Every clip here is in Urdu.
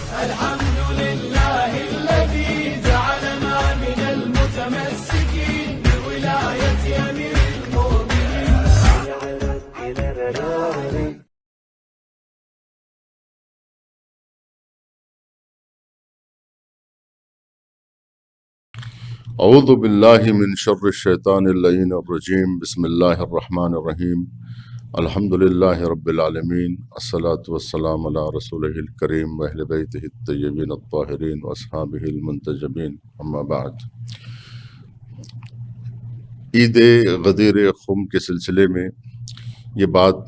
الحمد لله الذي جعلنا من المتمسكين بولاية أمير المؤمنين. اعوذ باللہ من شر الشیطان اللعین الرجیم بسم اللہ الرحمن الرحیم الحمد للہ رب العالمین الصلاۃ والسلام علی رسولہ الکریم واہل بیتہ الطیبین الطاہرین واصحابہ المنتجبین اما بعد۔ عید غدیر خم کے سلسلے میں یہ بات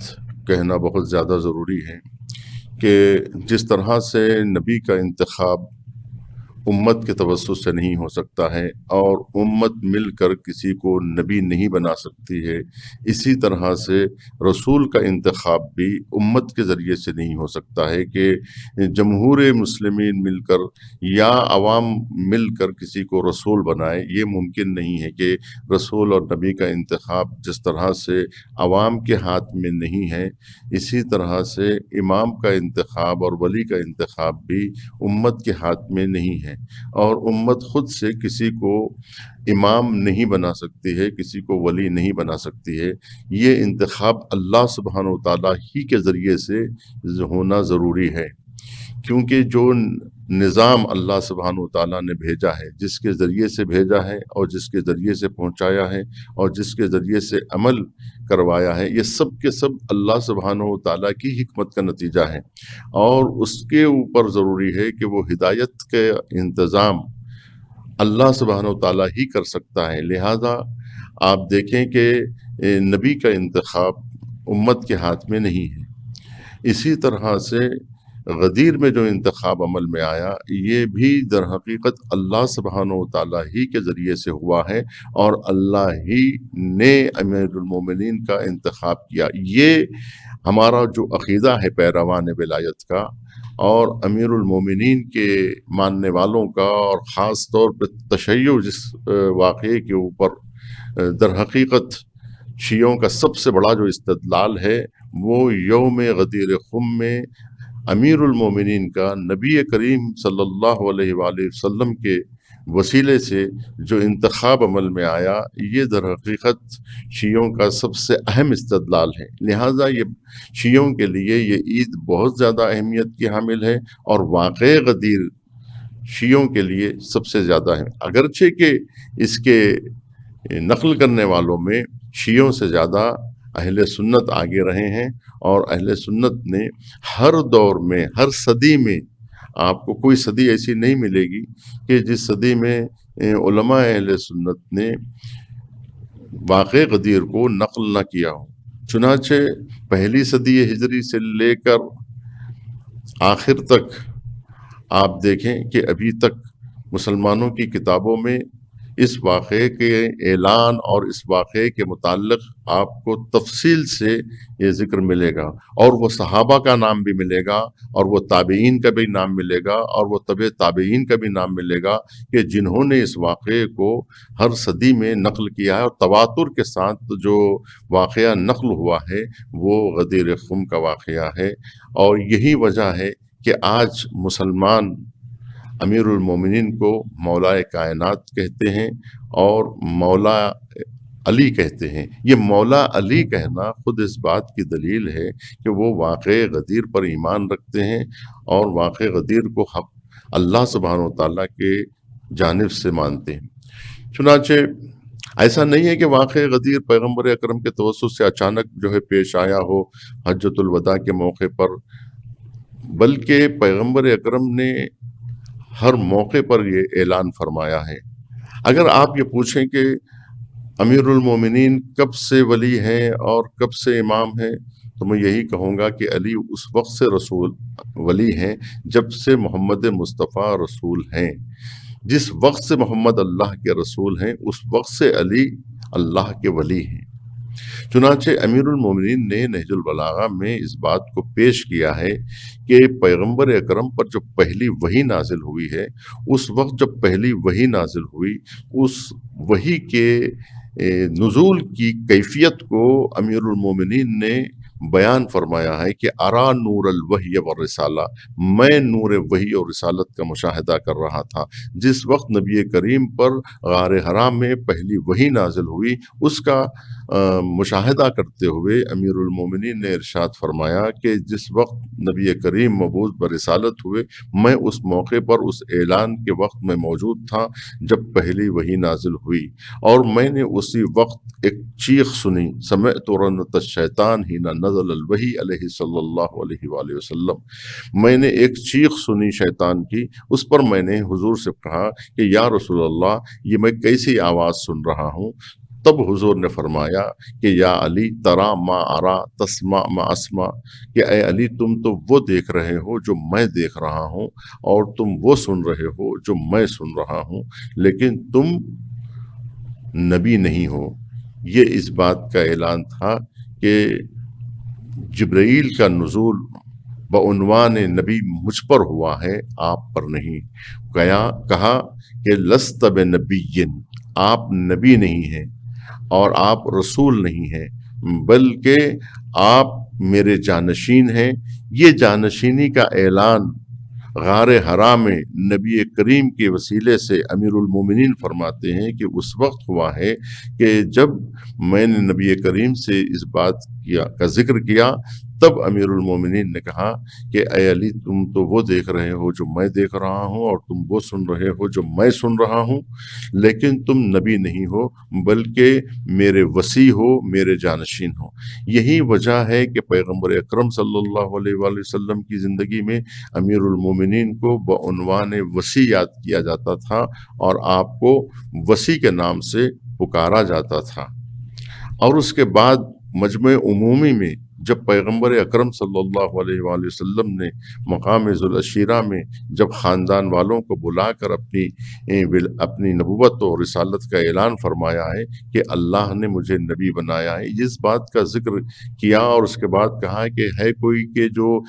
کہنا بہت زیادہ ضروری ہے کہ جس طرح سے نبی کا انتخاب امت کے توسط سے نہیں ہو سکتا ہے اور امت مل کر کسی کو نبی نہیں بنا سکتی ہے، اسی طرح سے رسول کا انتخاب بھی امت کے ذریعے سے نہیں ہو سکتا ہے کہ جمہور مسلمین مل کر یا عوام مل کر کسی کو رسول بنائے۔ یہ ممکن نہیں ہے کہ رسول اور نبی کا انتخاب جس طرح سے عوام کے ہاتھ میں نہیں ہے، اسی طرح سے امام کا انتخاب اور ولی کا انتخاب بھی امت کے ہاتھ میں نہیں ہے، اور امت خود سے کسی کو امام نہیں بنا سکتی ہے، کسی کو ولی نہیں بنا سکتی ہے۔ یہ انتخاب اللہ سبحانہ و تعالیٰ ہی کے ذریعے سے ہونا ضروری ہے، کیونکہ جو نظام اللہ سبحانہ و تعالیٰ نے بھیجا ہے، جس کے ذریعے سے بھیجا ہے اور جس کے ذریعے سے پہنچایا ہے اور جس کے ذریعے سے عمل کروایا ہے، یہ سب کے سب اللہ سبحانہ و تعالیٰ کی حکمت کا نتیجہ ہے، اور اس کے اوپر ضروری ہے کہ وہ ہدایت کے انتظام اللہ سبحانہ و تعالیٰ ہی کر سکتا ہے۔ لہٰذا آپ دیکھیں کہ نبی کا انتخاب امت کے ہاتھ میں نہیں ہے۔ اسی طرح سے غدیر میں جو انتخاب عمل میں آیا، یہ بھی در حقیقت اللہ سبحانہ و تعالیٰ ہی کے ذریعے سے ہوا ہے، اور اللہ ہی نے امیر المومنین کا انتخاب کیا۔ یہ ہمارا جو عقیدہ ہے پیروان ولایت کا اور امیر المومنین کے ماننے والوں کا، اور خاص طور پہ تشیع جس واقعے کے اوپر در حقیقت شیعوں کا سب سے بڑا جو استدلال ہے، وہ یوم غدیر خم میں امیر المومنین کا نبی کریم صلی اللہ علیہ وآلہ وسلم کے وسیلے سے جو انتخاب عمل میں آیا، یہ در حقیقت شیعوں کا سب سے اہم استدلال ہے۔ لہٰذا یہ شیعوں کے لیے یہ عید بہت زیادہ اہمیت کی حامل ہے، اور واقع غدیر شیعوں کے لیے سب سے زیادہ ہے، اگرچہ کہ اس کے نقل کرنے والوں میں شیعوں سے زیادہ اہل سنت آگے رہے ہیں، اور اہل سنت نے ہر دور میں، ہر صدی میں، آپ کو کوئی صدی ایسی نہیں ملے گی کہ جس صدی میں علماء اہل سنت نے واقع غدیر کو نقل نہ کیا ہو۔ چنانچہ پہلی صدی ہجری سے لے کر آخر تک آپ دیکھیں کہ ابھی تک مسلمانوں کی کتابوں میں اس واقعے کے اعلان اور اس واقعے کے متعلق آپ کو تفصیل سے یہ ذکر ملے گا، اور وہ صحابہ کا نام بھی ملے گا، اور وہ تابعین کا بھی نام ملے گا، اور وہ تبع تابعین کا بھی نام ملے گا کہ جنہوں نے اس واقعے کو ہر صدی میں نقل کیا ہے، اور تواتر کے ساتھ جو واقعہ نقل ہوا ہے وہ غدیر خم کا واقعہ ہے۔ اور یہی وجہ ہے کہ آج مسلمان امیر المومنین کو مولا کائنات کہتے ہیں اور مولا علی کہتے ہیں۔ یہ مولا علی کہنا خود اس بات کی دلیل ہے کہ وہ واقع غدیر پر ایمان رکھتے ہیں، اور واقع غدیر کو حق اللہ سبحانہ و تعالیٰ کے جانب سے مانتے ہیں۔ چنانچہ ایسا نہیں ہے کہ واقع غدیر پیغمبر اکرم کے توسط سے اچانک جو ہے پیش آیا ہو حجۃ الوداع کے موقع پر، بلکہ پیغمبر اکرم نے ہر موقع پر یہ اعلان فرمایا ہے۔ اگر آپ یہ پوچھیں کہ امیر المومنین کب سے ولی ہیں اور کب سے امام ہیں، تو میں یہی کہوں گا کہ علی اس وقت سے رسول ولی ہیں جب سے محمد مصطفیٰ رسول ہیں۔ جس وقت سے محمد اللہ کے رسول ہیں، اس وقت سے علی اللہ کے ولی ہیں۔ چنانچہ امیر المومنین نے نہج البلاغہ میں اس بات کو پیش کیا ہے کہ پیغمبر اکرم پر جب پہلی وحی نازل ہوئی ہے، اس وقت جب پہلی وحی نازل ہوئی، اس وحی کے نزول کی کیفیت کو امیر المومنین نے بیان فرمایا ہے کہ ارا نور الوحی والرسالہ، میں نور وحی اور رسالت کا مشاہدہ کر رہا تھا۔ جس وقت نبی کریم پر غار حرا میں پہلی وحی نازل ہوئی، اس کا مشاہدہ کرتے ہوئے امیر المومنین نے ارشاد فرمایا کہ جس وقت نبی کریم مبعوث برسالت ہوئے، میں اس موقع پر اس اعلان کے وقت میں موجود تھا جب پہلی وحی نازل ہوئی، اور میں نے اسی وقت ایک چیخ سنی، سمعت رنت الشیطان حین نزل الوحی علیہ صلی اللہ علیہ وآلہ وسلم، میں نے ایک چیخ سنی شیطان کی۔ اس پر میں نے حضور سے کہا کہ یا رسول اللہ، یہ میں کیسی آواز سن رہا ہوں؟ تب حضور نے فرمایا کہ یا علی ترا ما ارا تسمع ما اسمع، کہ اے علی تم تو وہ دیکھ رہے ہو جو میں دیکھ رہا ہوں، اور تم وہ سن رہے ہو جو میں سن رہا ہوں، لیکن تم نبی نہیں ہو۔ یہ اس بات کا اعلان تھا کہ جبرائیل کا نزول بعنوان نبی مجھ پر ہوا ہے، آپ پر نہیں۔ کہا کہ لست بنبی، آپ نبی نہیں ہیں اور آپ رسول نہیں ہیں، بلکہ آپ میرے جانشین ہیں۔ یہ جانشینی کا اعلان غار حرا میں نبی کریم کے وسیلے سے امیر المومنین فرماتے ہیں کہ اس وقت ہوا ہے کہ جب میں نے نبی کریم سے اس بات کا ذکر کیا، تب امیر المومنین نے کہا کہ اے علی تم تو وہ دیکھ رہے ہو جو میں دیکھ رہا ہوں، اور تم وہ سن رہے ہو جو میں سن رہا ہوں، لیکن تم نبی نہیں ہو بلکہ میرے وصی ہو، میرے جانشین ہو۔ یہی وجہ ہے کہ پیغمبر اکرم صلی اللہ علیہ وآلہ وسلم کی زندگی میں امیر المومنین کو بعنوان وصی یاد کیا جاتا تھا اور آپ کو وصی کے نام سے پکارا جاتا تھا۔ اور اس کے بعد مجمع عمومی میں جب پیغمبر اکرم صلی اللہ علیہ وآلہ وسلم نے مقام ذوالعشیرہ میں جب خاندان والوں کو بلا کر اپنی نبوت و رسالت کا اعلان فرمایا ہے کہ اللہ نے مجھے نبی بنایا ہے، اس بات کا ذکر کیا، اور اس کے بعد کہا کہ ہے کوئی کہ جو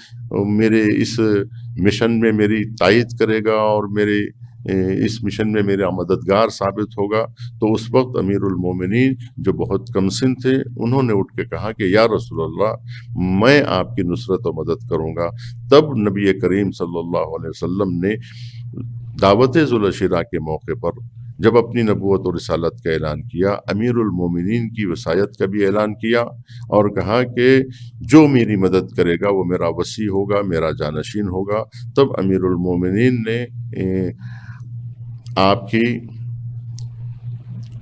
میرے اس مشن میں میری تائید کرے گا اور میرے اس مشن میں میرا مددگار ثابت ہوگا، تو اس وقت امیر المومنین جو بہت کم سن تھے، انہوں نے اٹھ کے کہا کہ یا رسول اللہ، میں آپ کی نصرت و مدد کروں گا۔ تب نبی کریم صلی اللہ علیہ وسلم نے دعوت ذوالعشیرہ کے موقع پر جب اپنی نبوت و رسالت کا اعلان کیا، امیر المومنین کی وصایت کا بھی اعلان کیا اور کہا کہ جو میری مدد کرے گا وہ میرا وصی ہوگا، میرا جانشین ہوگا۔ تب امیر المومنین نے آپ کی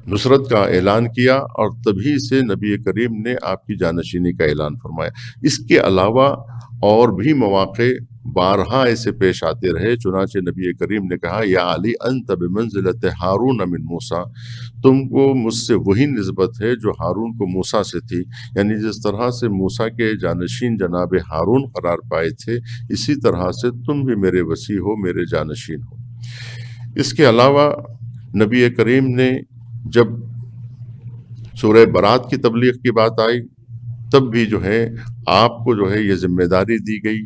نصرت کا اعلان کیا، اور تبھی سے نبی کریم نے آپ کی جانشینی کا اعلان فرمایا۔ اس کے علاوہ اور بھی مواقع بارہا ایسے پیش آتے رہے، چنانچہ نبی کریم نے کہا یا علی انت بمنزلت ہارون من موسیٰ، تم کو مجھ سے وہی نسبت ہے جو ہارون کو موسیٰ سے تھی، یعنی جس طرح سے موسیٰ کے جانشین جناب ہارون قرار پائے تھے، اسی طرح سے تم بھی میرے وصی ہو، میرے جانشین ہو۔ اس کے علاوہ نبی کریم نے جب سورہ برات کی تبلیغ کی بات آئی، تب بھی جو ہے آپ کو جو ہے یہ ذمہ داری دی گئی،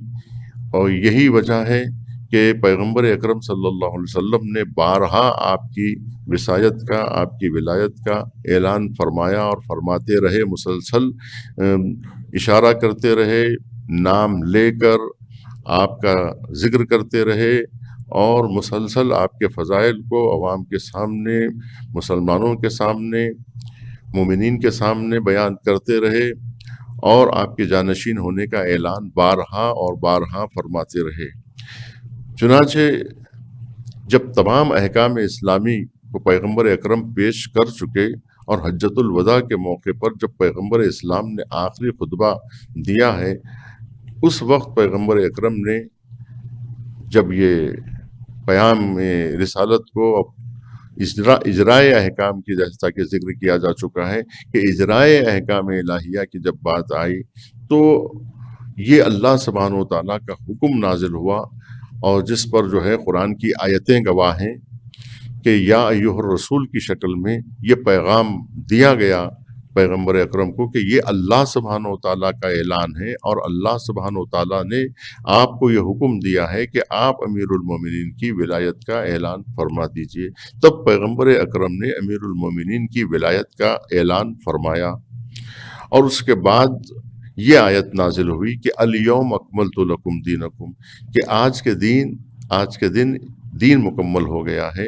اور یہی وجہ ہے کہ پیغمبر اکرم صلی اللہ علیہ وسلم نے بارہا آپ کی وصایت کا، آپ کی ولایت کا اعلان فرمایا اور فرماتے رہے، مسلسل اشارہ کرتے رہے، نام لے کر آپ کا ذکر کرتے رہے، اور مسلسل آپ کے فضائل کو عوام کے سامنے، مسلمانوں کے سامنے، مومنین کے سامنے بیان کرتے رہے، اور آپ کے جانشین ہونے کا اعلان بارہا اور بارہا فرماتے رہے۔ چنانچہ جب تمام احکام اسلامی کو پیغمبر اکرم پیش کر چکے، اور حجۃ الوداع کے موقع پر جب پیغمبر اسلام نے آخری خطبہ دیا ہے، اس وقت پیغمبر اکرم نے جب یہ پیام رسالت کو اجرائے احکام کی، جیسا کہ ذکر کیا جا چکا ہے کہ اجرائے احکام الہیہ کی جب بات آئی، تو یہ اللہ سبحانہ و تعالیٰ کا حکم نازل ہوا، اور جس پر جو ہے قرآن کی آیتیں گواہ ہیں کہ یا ایھا الرسول کی شکل میں یہ پیغام دیا گیا پیغمبر اکرم کو کہ یہ اللہ سبحانہ و تعالیٰ کا اعلان ہے، اور اللہ سبحانہ و تعالیٰ نے آپ کو یہ حکم دیا ہے کہ آپ امیر المومنین کی ولایت کا اعلان فرما دیجئے۔ تب پیغمبر اکرم نے امیر المومنین کی ولایت کا اعلان فرمایا، اور اس کے بعد یہ آیت نازل ہوئی کہ الیوم اکملت لکم دینکم، کہ آج کے دن دین مکمل ہو گیا ہے،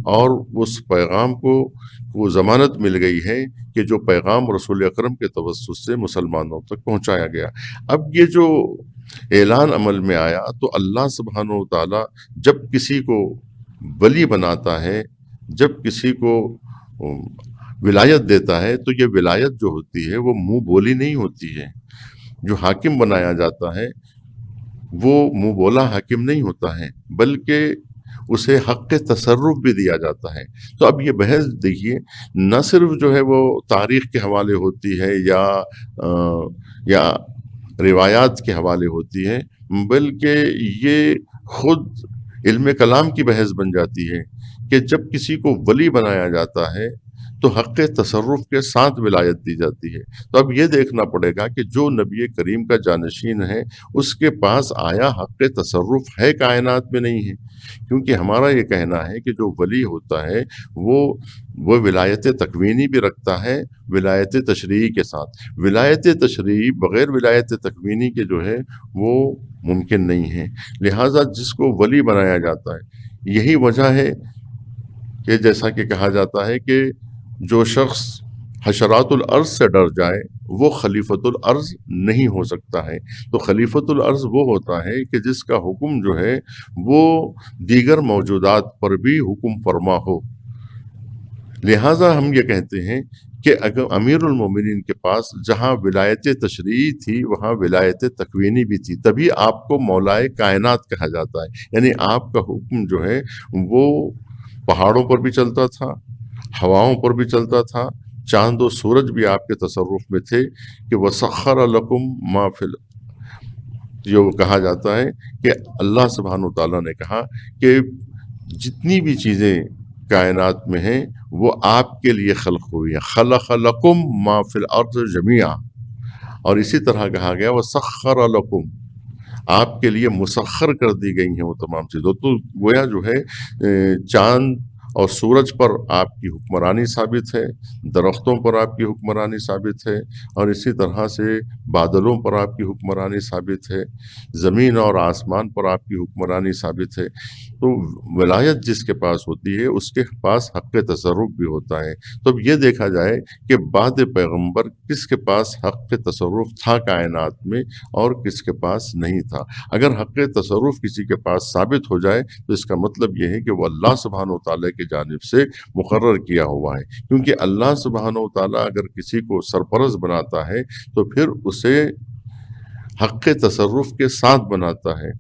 اور اس پیغام کو وہ ضمانت مل گئی ہے کہ جو پیغام رسول اکرم کے توسط سے مسلمانوں تک پہنچایا گیا۔ اب یہ جو اعلان عمل میں آیا تو اللہ سبحانہ و تعالیٰ جب کسی کو ولی بناتا ہے، جب کسی کو ولایت دیتا ہے، تو یہ ولایت جو ہوتی ہے وہ منہ بولی نہیں ہوتی ہے۔ جو حاکم بنایا جاتا ہے وہ منہ بولا حاکم نہیں ہوتا ہے، بلکہ اسے حق تصرف بھی دیا جاتا ہے۔ تو اب یہ بحث دیکھیے، نہ صرف جو ہے وہ تاریخ کے حوالے ہوتی ہے یا روایات کے حوالے ہوتی ہے، بلکہ یہ خود علم کلام کی بحث بن جاتی ہے کہ جب کسی کو ولی بنایا جاتا ہے تو حق تصرف کے ساتھ ولایت دی جاتی ہے۔ تو اب یہ دیکھنا پڑے گا کہ جو نبی کریم کا جانشین ہے اس کے پاس آیا حق تصرف ہے کائنات میں نہیں ہے، کیونکہ ہمارا یہ کہنا ہے کہ جو ولی ہوتا ہے وہ ولایت تکوینی بھی رکھتا ہے ولایت تشریعی کے ساتھ۔ ولایت تشریعی بغیر ولایت تکوینی کے جو ہے وہ ممکن نہیں ہے، لہٰذا جس کو ولی بنایا جاتا ہے، یہی وجہ ہے کہ جیسا کہ کہا جاتا ہے کہ جو شخص حشرات الارض سے ڈر جائے وہ خلیفۃ الارض نہیں ہو سکتا ہے۔ تو خلیفۃ الارض وہ ہوتا ہے کہ جس کا حکم جو ہے وہ دیگر موجودات پر بھی حکم فرما ہو۔ لہٰذا ہم یہ کہتے ہیں کہ اگر امیر المومنین کے پاس جہاں ولایت تشریعی تھی وہاں ولایت تکوینی بھی تھی، تبھی آپ کو مولائے کائنات کہا جاتا ہے۔ یعنی آپ کا حکم جو ہے وہ پہاڑوں پر بھی چلتا تھا، ہواؤں پر بھی چلتا تھا، چاند و سورج بھی آپ کے تصرف میں تھے کہ وَسَخَّرَ لَكُم مَا فِي جو کہا جاتا ہے کہ اللہ سبحانہ وتعالیٰ نے کہا کہ جتنی بھی چیزیں کائنات میں ہیں وہ آپ کے لیے خلق ہوئی ہیں، خَلَقَ لَكُم مَا فِي الْأَرْضِ جَمِيعًا، اور اسی طرح کہا گیا وَسَخَّرَ لَكُم، آپ کے لیے مسخر کر دی گئی ہیں وہ تمام چیزیں۔ تو گویا جو ہے چاند اور سورج پر آپ کی حکمرانی ثابت ہے، درختوں پر آپ کی حکمرانی ثابت ہے، اور اسی طرح سے بادلوں پر آپ کی حکمرانی ثابت ہے، زمین اور آسمان پر آپ کی حکمرانی ثابت ہے۔ تو ولایت جس کے پاس ہوتی ہے اس کے پاس حق تصرف بھی ہوتا ہے۔ تو اب یہ دیکھا جائے کہ بعد پیغمبر کس کے پاس حق تصرف تھا کائنات میں اور کس کے پاس نہیں تھا۔ اگر حق تصرف کسی کے پاس ثابت ہو جائے تو اس کا مطلب یہ ہے کہ وہ اللہ سبحانہ وتعالیٰ کی جانب سے مقرر کیا ہوا ہے، کیونکہ اللہ سبحانہ وتعالیٰ اگر کسی کو سرپرست بناتا ہے تو پھر اسے حق تصرف کے ساتھ بناتا ہے۔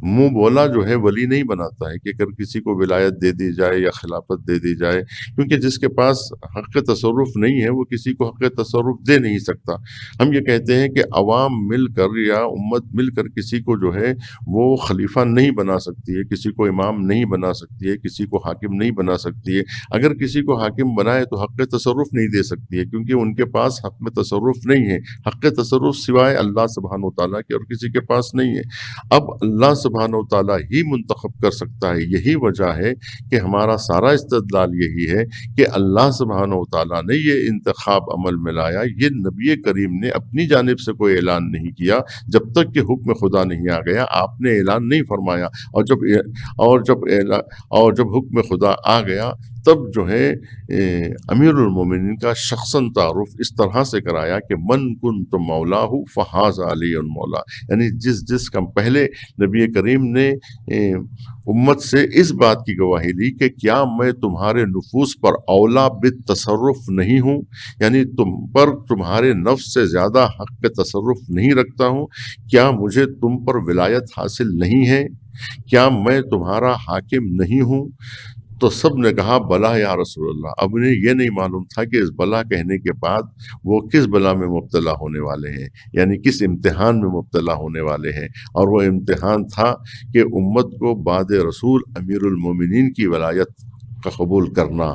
منہ بولا جو ہے ولی نہیں بناتا ہے کہ اگر کسی کو ولایت دے دی جائے یا خلافت دے دی جائے، کیونکہ جس کے پاس حق تصرف نہیں ہے وہ کسی کو حق تصرف دے نہیں سکتا۔ ہم یہ کہتے ہیں کہ عوام مل کر یا امت مل کر کسی کو جو ہے وہ خلیفہ نہیں بنا سکتی ہے، کسی کو امام نہیں بنا سکتی ہے، کسی کو حاکم نہیں بنا سکتی ہے۔ اگر کسی کو حاکم بنائے تو حق تصرف نہیں دے سکتی ہے، کیونکہ ان کے پاس حق تصرف نہیں ہے۔ حق تصرف سوائے اللہ سبحانہ وتعالیٰ کے اور کسی کے پاس نہیں ہے۔ اب اللہ سبحانہ وتعالیٰ ہی منتخب کر سکتا ہے۔ یہی وجہ ہے کہ ہمارا سارا استدلال یہی ہے کہ اللہ سبحانہ وتعالیٰ نے یہ انتخاب عمل میں لایا۔ یہ نبی کریم نے اپنی جانب سے کوئی اعلان نہیں کیا، جب تک کہ حکم خدا نہیں آ گیا آپ نے اعلان نہیں فرمایا، اور جب حکم خدا آ گیا تب جو ہے امیر المومنین کا شخصاً تعارف اس طرح سے کرایا کہ من کنت مولاہ فہذا علی مولا، یعنی جس کا پہلے نبی کریم نے امت سے اس بات کی گواہی لی کہ کیا میں تمہارے نفوس پر اولا بالتصرف نہیں ہوں، یعنی تمہارے نفس سے زیادہ حق تصرف نہیں رکھتا ہوں، کیا مجھے تم پر ولایت حاصل نہیں ہے، کیا میں تمہارا حاکم نہیں ہوں؟ تو سب نے کہا بلا یا رسول اللہ۔ اب انہیں یہ نہیں معلوم تھا کہ اس بلا کہنے کے بعد وہ کس بلا میں مبتلا ہونے والے ہیں، یعنی کس امتحان میں مبتلا ہونے والے ہیں، اور وہ امتحان تھا کہ امت کو بعد رسول امیر المومنین کی ولایت کا قبول کرنا۔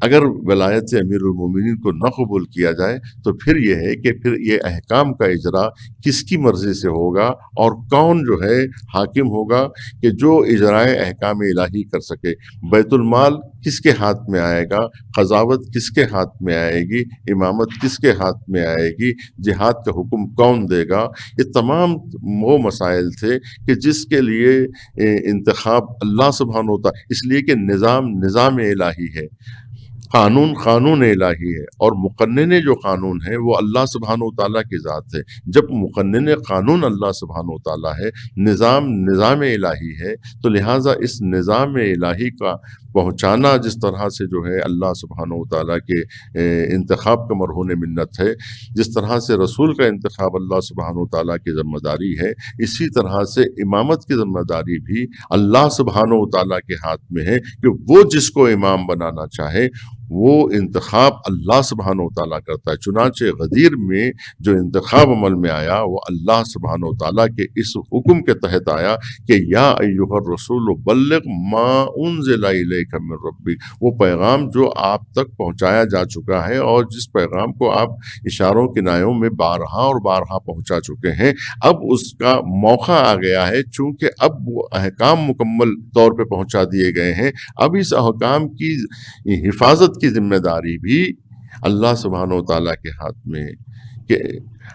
اگر ولایت سے امیر المومنین کو نہ قبول کیا جائے تو پھر یہ ہے کہ پھر یہ احکام کا اجرا کس کی مرضی سے ہوگا، اور کون جو ہے حاکم ہوگا کہ جو اجرائے احکام الہی کر سکے۔ بیت المال کس کے ہاتھ میں آئے گا، قضاوت کس کے ہاتھ میں آئے گی، امامت کس کے ہاتھ میں آئے گی، جہاد کا حکم کون دے گا، یہ تمام وہ مسائل تھے کہ جس کے لیے انتخاب اللہ سبحانہ و تعالیٰ، اس لیے کہ نظام الہی ہے، قانون الہی ہے، اور مقنن جو قانون ہے وہ اللہ سبحانہ و تعالیٰ کی ذات ہے۔ جب مقنن قانون اللہ سبحانہ و تعالیٰ ہے، نظام الہی ہے، تو لہٰذا اس نظام الہی کا پہنچانا جس طرح سے جو ہے اللہ سبحانہ و تعالیٰ کے انتخاب کا مرہون منت ہے، جس طرح سے رسول کا انتخاب اللہ سبحانہ و تعالیٰ کی ذمہ داری ہے، اسی طرح سے امامت کی ذمہ داری بھی اللہ سبحانہ و تعالیٰ کے ہاتھ میں ہے کہ وہ جس کو امام بنانا چاہے وہ انتخاب اللہ سبحانہ و تعالیٰ کرتا ہے۔ چنانچہ غدیر میں جو انتخاب عمل میں آیا وہ اللہ سبحانہ و تعالیٰ کے اس حکم کے تحت آیا کہ یا ایھا الرسول بلغ ما انزل الیک من ربک، وہ پیغام جو آپ تک پہنچایا جا چکا ہے اور جس پیغام کو آپ اشاروں کنایوں میں بارہا اور بارہا پہنچا چکے ہیں، اب اس کا موقع آ گیا ہے، چونکہ اب وہ احکام مکمل طور پہ پہنچا دیے گئے ہیں، اب اس احکام کی حفاظت کی ذمہ داری بھی اللہ سبحانہ و تعالیٰ کے ہاتھ میں ہے کہ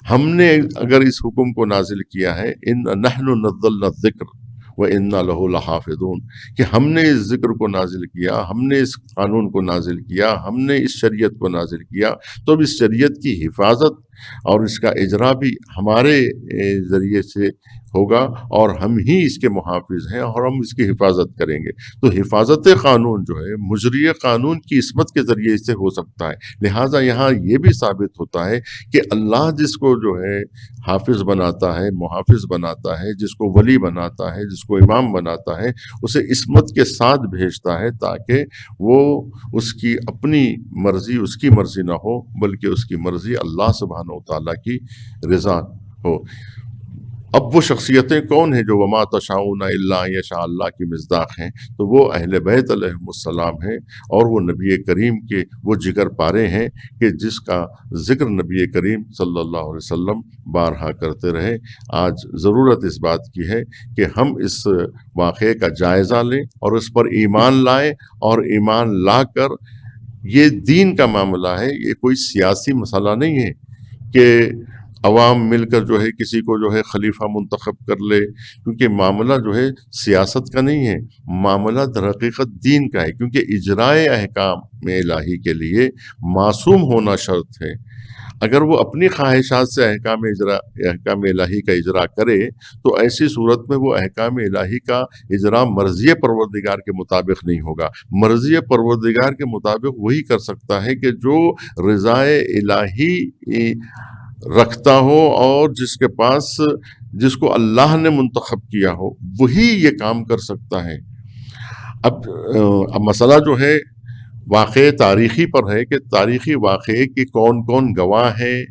ہم نے اگر اس حکم کو نازل کیا ہے، ان نحن نزلنا الذکر وَإِنَّا لَهُ لَحَافِظُونَ، کہ ہم نے اس ذکر کو نازل کیا، ہم نے اس قانون کو نازل کیا، ہم نے اس شریعت کو نازل کیا، تو اب اس شریعت کی حفاظت اور اس کا اجرا بھی ہمارے ذریعے سے ہوگا، اور ہم ہی اس کے محافظ ہیں اور ہم اس کی حفاظت کریں گے۔ تو حفاظت قانون جو ہے مجری قانون کی عصمت کے ذریعے سے ہو سکتا ہے، لہٰذا یہاں یہ بھی ثابت ہوتا ہے کہ اللہ جس کو جو ہے حافظ بناتا ہے، محافظ بناتا ہے، جس کو ولی بناتا ہے، جس کو امام بناتا ہے، اسے عصمت کے ساتھ بھیجتا ہے تاکہ وہ اس کی اپنی مرضی اس کی مرضی نہ ہو، بلکہ اس کی مرضی اللہ سبحانہ و تعالیٰ کی رضا ہو۔ اب وہ شخصیتیں کون ہیں جو وما تشاؤون الا ان یشاء اللہ کی مصداق ہیں؟ تو وہ اہل بیت علیہم السلام ہیں، اور وہ نبی کریم کے وہ جگر پارے ہیں کہ جس کا ذکر نبی کریم صلی اللہ علیہ وسلم بارہا کرتے رہے۔ آج ضرورت اس بات کی ہے کہ ہم اس واقعے کا جائزہ لیں اور اس پر ایمان لائیں، اور ایمان لا کر یہ دین کا معاملہ ہے، یہ کوئی سیاسی مسئلہ نہیں ہے کہ عوام مل کر جو ہے کسی کو جو ہے خلیفہ منتخب کر لے، کیونکہ معاملہ جو ہے سیاست کا نہیں ہے، معاملہ در حقیقت دین کا ہے، کیونکہ اجرائے احکام الہی کے لیے معصوم ہونا شرط ہے۔ اگر وہ اپنی خواہشات سے احکام الہی کا اجرا کرے تو ایسی صورت میں وہ احکام الہی کا اجرا مرضی پروردگار کے مطابق نہیں ہوگا۔ مرضی پروردگار کے مطابق وہی کر سکتا ہے کہ جو رضائے الہی رکھتا ہو اور جس کے پاس جس کو اللہ نے منتخب کیا ہو، وہی یہ کام کر سکتا ہے۔ اب مسئلہ جو ہے واقعے تاریخی پر ہے کہ تاریخی واقعے کی کون کون گواہ ہیں،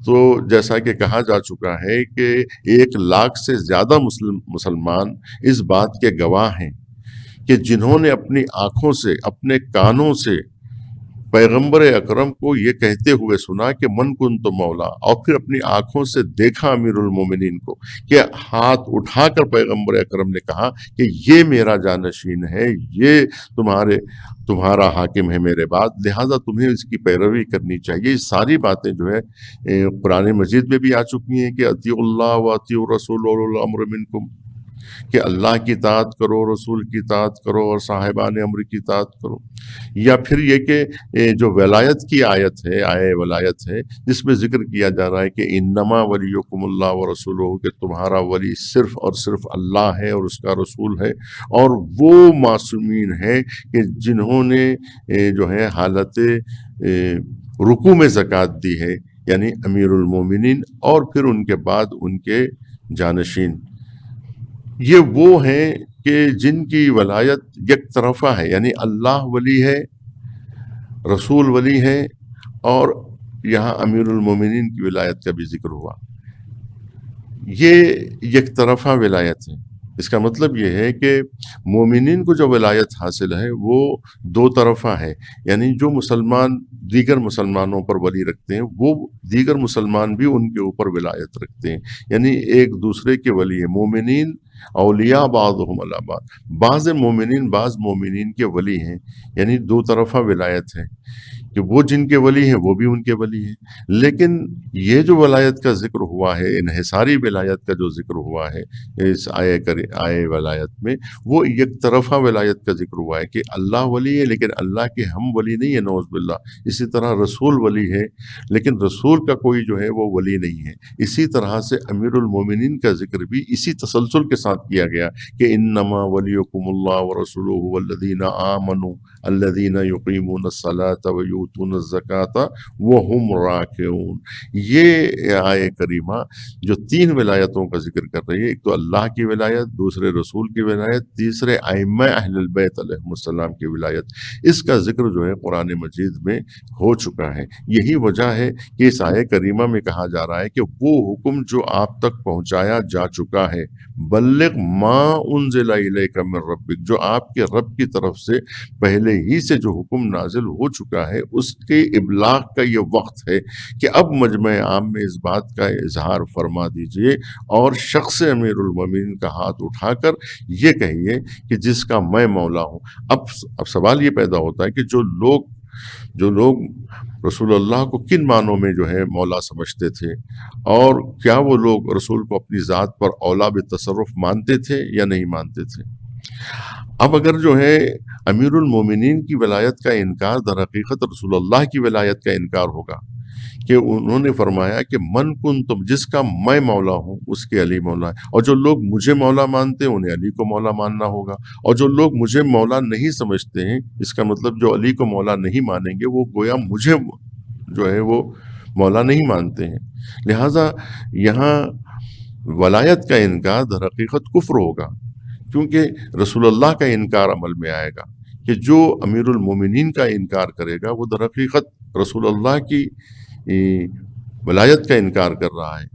تو جیسا کہ کہا جا چکا ہے کہ 1,00,000 سے زیادہ مسلمان اس بات کے گواہ ہیں کہ جنہوں نے اپنی آنکھوں سے اپنے کانوں سے پیغمبر اکرم کو یہ کہتے ہوئے سنا کہ من کنت مولا، اور پھر اپنی آنکھوں سے دیکھا امیر المومنین کو کہ ہاتھ اٹھا کر پیغمبر اکرم نے کہا کہ یہ میرا جانشین ہے، یہ تمہارا حاکم ہے میرے بعد، لہٰذا تمہیں اس کی پیروی کرنی چاہیے۔ یہ ساری باتیں جو ہے قرآن مجید میں بھی آ چکی ہیں کہ اطیعوا اللہ و اطیعوا الرسول واولو الامر منکم، کہ اللہ کی اطاعت کرو، رسول کی اطاعت کرو، اور صاحبان امر کی اطاعت کرو۔ یا پھر یہ کہ جو ولایت کی آیت ہے، آیہ ولایت ہے، جس میں ذکر کیا جا رہا ہے کہ انما ولیکم اللہ ورسولہ، کہ تمہارا ولی صرف اور صرف اللہ ہے اور اس کا رسول ہے، اور وہ معصومین ہیں کہ جنہوں نے جو ہے حالت رکوع میں زکوٰۃ دی ہے، یعنی امیر المومنین اور پھر ان کے بعد ان کے جانشین۔ یہ وہ ہیں کہ جن کی ولایت یک طرفہ ہے، یعنی اللہ ولی ہے، رسول ولی ہے، اور یہاں امیر المومنین کی ولایت کا بھی ذکر ہوا۔ یہ یک طرفہ ولایت ہے، اس کا مطلب یہ ہے کہ مومنین کو جو ولایت حاصل ہے وہ دو طرفہ ہے، یعنی جو مسلمان دیگر مسلمانوں پر ولی رکھتے ہیں وہ دیگر مسلمان بھی ان کے اوپر ولایت رکھتے ہیں، یعنی ایک دوسرے کے ولی ہیں۔ مومنین اولیاء بعضهم علی بعض، بعض مومنین بعض مومنین کے ولی ہیں، یعنی دو طرفہ ولایت ہے کہ وہ جن کے ولی ہیں وہ بھی ان کے ولی ہیں۔ لیکن یہ جو ولایت کا ذکر ہوا ہے، انحصاری ولایت کا جو ذکر ہوا ہے اس آئے ولایت میں، وہ یک طرفہ ولایت کا ذکر ہوا ہے کہ اللہ ولی ہے لیکن اللہ کے ہم ولی نہیں ہے، نعوذ باللہ۔ اسی طرح رسول ولی ہے لیکن رسول کا کوئی جو ہے وہ ولی نہیں ہے۔ اسی طرح سے امیر المومنین کا ذکر بھی اسی تسلسل کے ساتھ کیا گیا کہ انما ولیکم اللہ ورسولہ والذین آمنوا الذین یقیمون الصلاة ویؤتون الزکاة وہم راکعون۔ یہ آیہ کریمہ جو تین ولایتوں کا ذکر کر رہی ہے، ایک تو اللہ کی ولایت، دوسرے رسول کی ولایت، تیسرے ائمہ اہل البیت علیہم السلام کی ولایت، اس کا ذکر جو ہے قرآن مجید میں ہو چکا ہے۔ یہی وجہ ہے کہ اس آیہ کریمہ میں کہا جا رہا ہے کہ وہ حکم جو آپ تک پہنچایا جا چکا ہے، بلغ ما انزل الیک من ربک، جو آپ کے رب کی طرف سے پہلے ہی سے جو حکم نازل ہو چکا ہے، اس کے ابلاغ کا یہ وقت ہے کہ اب مجمع عام میں اس بات کا اظہار فرما دیجئے اور شخص امیر المومنین کا ہاتھ اٹھا کر یہ کہیے کہ جس کا میں مولا ہوں۔ اب سوال یہ پیدا ہوتا ہے کہ جو لوگ رسول اللہ کو کن معنوں میں جو ہے مولا سمجھتے تھے، اور کیا وہ لوگ رسول کو اپنی ذات پر اولا بالتصرف مانتے تھے یا نہیں مانتے تھے؟ اب اگر جو ہے امیر المومنین کی ولایت کا انکار در حقیقت رسول اللہ کی ولایت کا انکار ہوگا، کہ انہوں نے فرمایا کہ من کن تم، جس کا میں مولا ہوں اس کے علی مولا ہے، اور جو لوگ مجھے مولا مانتے ہیں انہیں علی کو مولا ماننا ہوگا، اور جو لوگ مجھے مولا نہیں سمجھتے ہیں، اس کا مطلب جو علی کو مولا نہیں مانیں گے وہ گویا مجھے جو ہے وہ مولا نہیں مانتے ہیں۔ لہٰذا یہاں ولایت کا انکار در حقیقت کفر ہوگا، کیونکہ رسول اللہ کا انکار عمل میں آئے گا کہ جو امیر المومنین کا انکار کرے گا وہ در حقیقت رسول اللہ کی ولایت کا انکار کر رہا ہے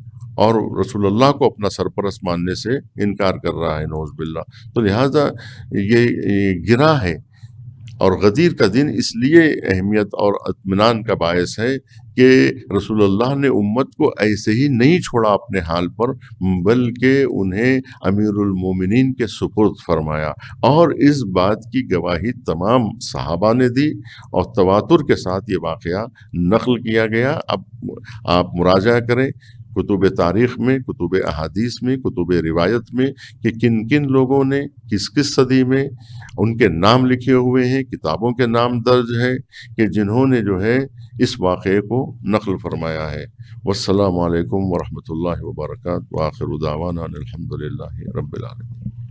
اور رسول اللہ کو اپنا سرپرست ماننے سے انکار کر رہا ہے، نعوذ باللہ۔ تو لہٰذا یہ گرہ ہے، اور غدیر کا دن اس لیے اہمیت اور اطمینان کا باعث ہے کہ رسول اللہ نے امت کو ایسے ہی نہیں چھوڑا اپنے حال پر، بلکہ انہیں امیر المومنین کے سپرد فرمایا، اور اس بات کی گواہی تمام صحابہ نے دی اور تواتر کے ساتھ یہ واقعہ نقل کیا گیا۔ اب آپ مراجعہ کریں کتب تاریخ میں، کتب احادیث میں، کتب روایت میں کہ کن کن لوگوں نے کس کس صدی میں ان کے نام لکھے ہوئے ہیں، کتابوں کے نام درج ہے کہ جنہوں نے جو ہے اس واقعے کو نقل فرمایا ہے۔ والسلام علیکم ورحمۃ اللہ وبرکاتہ، وآخر دعوانا الحمد للہ رب العالمین۔